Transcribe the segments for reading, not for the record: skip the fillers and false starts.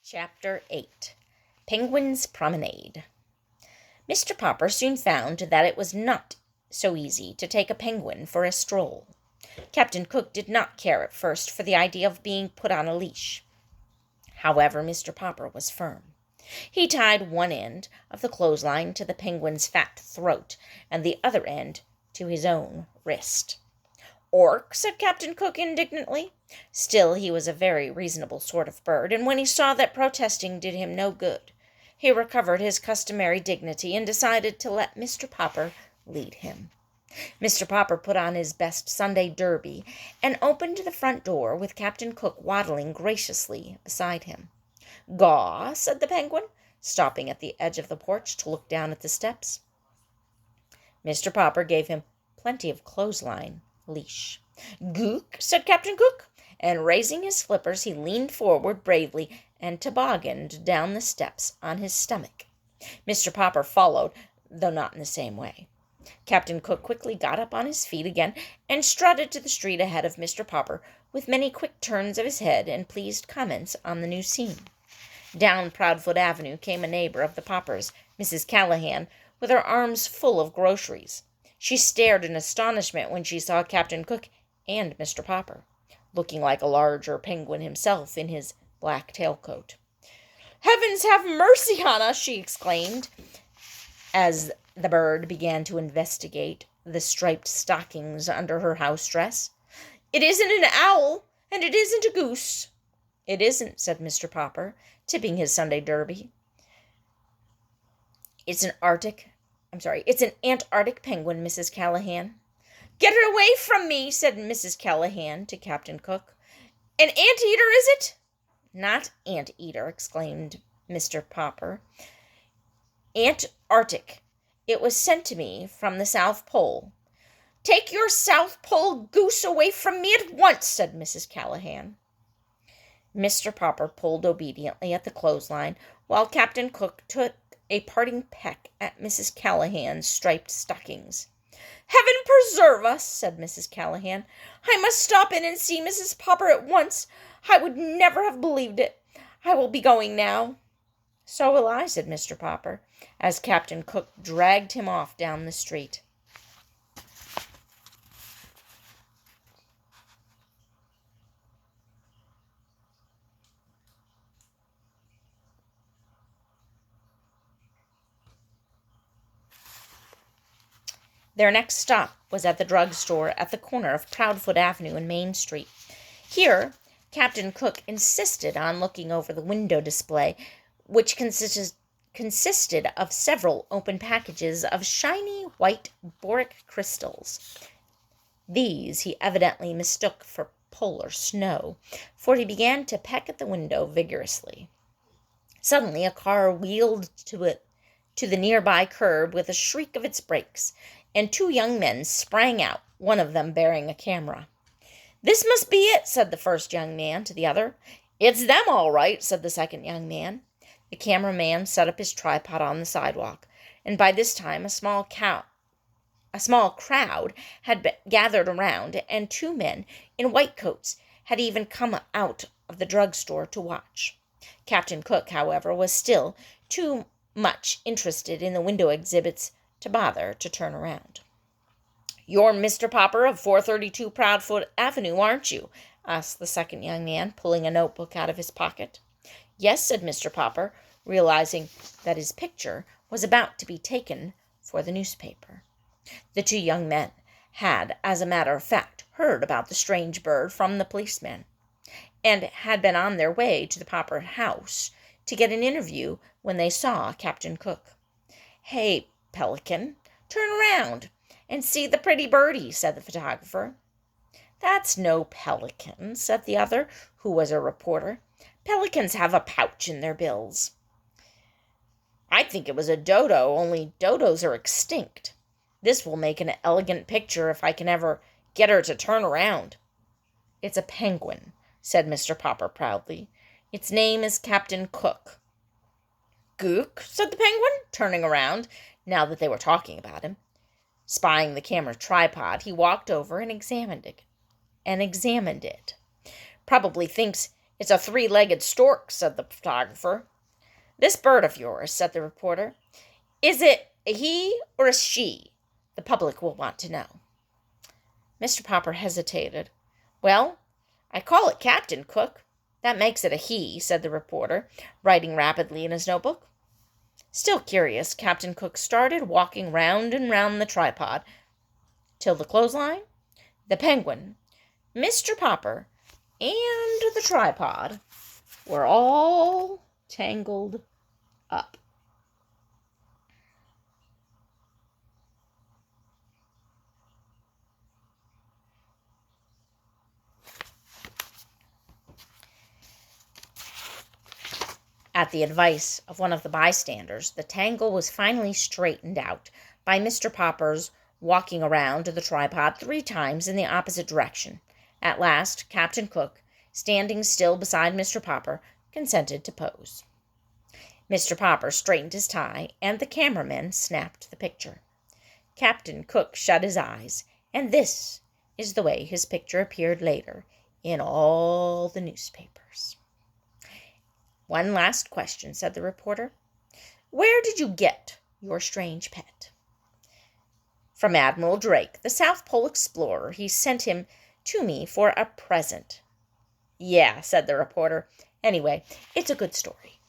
Chapter 8 Penguin's Promenade. Mr. Popper soon found that it was not so easy to take a penguin for a stroll. Captain Cook did not care at first for the idea of being put on a leash. However, Mr. Popper was firm. He tied one end of the clothesline to the penguin's fat throat and the other end to his own wrist. "Orc," said Captain Cook indignantly. Still, he was a very reasonable sort of bird, and when he saw that protesting did him no good, he recovered his customary dignity and decided to let Mr. Popper lead him. Mr. Popper put on his best Sunday derby and opened the front door with Captain Cook waddling graciously beside him. "Gaw," said the penguin, stopping at the edge of the porch to look down at the steps. Mr. Popper gave him plenty of clothesline leash. "Gook," said Captain Cook, and raising his flippers he leaned forward bravely and tobogganed down the steps on his stomach. Mr. Popper followed, though not in the same way. Captain Cook quickly got up on his feet again and strutted to the street ahead of Mr. Popper with many quick turns of his head and pleased comments on the new scene. Down Proudfoot Avenue came a neighbor of the Poppers, Mrs. Callahan, with her arms full of groceries. She stared in astonishment when she saw Captain Cook and Mr. Popper, looking like a larger penguin himself in his black tailcoat. "Heavens have mercy on us!" she exclaimed, as the bird began to investigate the striped stockings under her house dress. "It isn't an owl, and it isn't a goose." "It isn't," said Mr. Popper, tipping his Sunday derby. It's an Antarctic penguin, Mrs. Callahan." "Get her away from me," said Mrs. Callahan to Captain Cook. "An anteater, is it?" "Not anteater," exclaimed Mr. Popper. "Antarctic. It was sent to me from the South Pole." "Take your South Pole goose away from me at once," said Mrs. Callahan. Mr. Popper pulled obediently at the clothesline, while Captain Cook took a parting peck at Mrs. Callahan's striped stockings. "Heaven preserve us," said Mrs. Callahan. "I must stop in and see Mrs. Popper at once. I would never have believed it. I will be going now." "So will I," said Mr. Popper, as Captain Cook dragged him off down the street. Their next stop was at the drugstore at the corner of Proudfoot Avenue and Main Street. Here, Captain Cook insisted on looking over the window display, which consisted of several open packages of shiny white boric crystals. These he evidently mistook for polar snow, for he began to peck at the window vigorously. Suddenly a car wheeled to the nearby curb with a shriek of its brakes, and two young men sprang out, one of them bearing a camera. "This must be it," said the first young man to the other. "It's them, all right," said the second young man. The cameraman set up his tripod on the sidewalk, and by this time a small crowd had gathered around, and two men in white coats had even come out of the drugstore to watch. Captain Cook, however, was still too much interested in the window exhibits to bother to turn around. "You're Mr. Popper of 432 Proudfoot Avenue, aren't you?" asked the second young man, pulling a notebook out of his pocket. "Yes," said Mr. Popper, realizing that his picture was about to be taken for the newspaper. The two young men had, as a matter of fact, heard about the strange bird from the policeman, and had been on their way to the Popper house to get an interview when they saw Captain Cook. "Hey, Pelican, turn around and see the pretty birdie," said the photographer. "That's no pelican," said the other, who was a reporter. "Pelicans have a pouch in their bills." "I think it was a dodo, only dodos are extinct. This will make an elegant picture if I can ever get her to turn around." "It's a penguin," said Mr. Popper proudly. "Its name is Captain Cook." "Gook," said the penguin, turning around, now that they were talking about him. Spying the camera tripod, he walked over and examined it. "Probably thinks "It's a three-legged stork," said the photographer. "This bird of yours," said the reporter, "is it a he or a she? The public will want to know." Mr. Popper hesitated. "Well, I call it Captain Cook. That makes it a he," said the reporter, writing rapidly in his notebook. Still curious, Captain Cook started walking round and round the tripod till the clothesline, the penguin, Mr. Popper, and the tripod were all tangled up. At the advice of one of the bystanders, the tangle was finally straightened out by Mr. Popper's walking around the tripod 3 times in the opposite direction. At last, Captain Cook, standing still beside Mr. Popper, consented to pose. Mr. Popper straightened his tie, and the cameraman snapped the picture. Captain Cook shut his eyes, and this is the way his picture appeared later in all the newspapers. "One last question," said the reporter. "Where did you get your strange pet?" "From Admiral Drake, the South Pole explorer. He sent him to me for a present." "Yeah," said the reporter. "Anyway, it's a good story."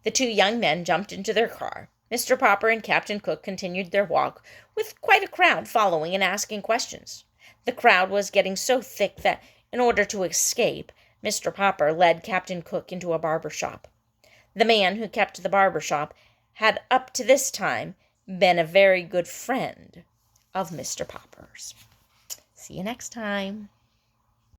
The 2 young men jumped into their car. Mr. Popper and Captain Cook continued their walk, with quite a crowd following and asking questions. The crowd was getting so thick that, in order to escape, Mr. Popper led Captain Cook into a barber shop. The man who kept the barber shop had up to this time been a very good friend of Mr. Popper's. See you next time.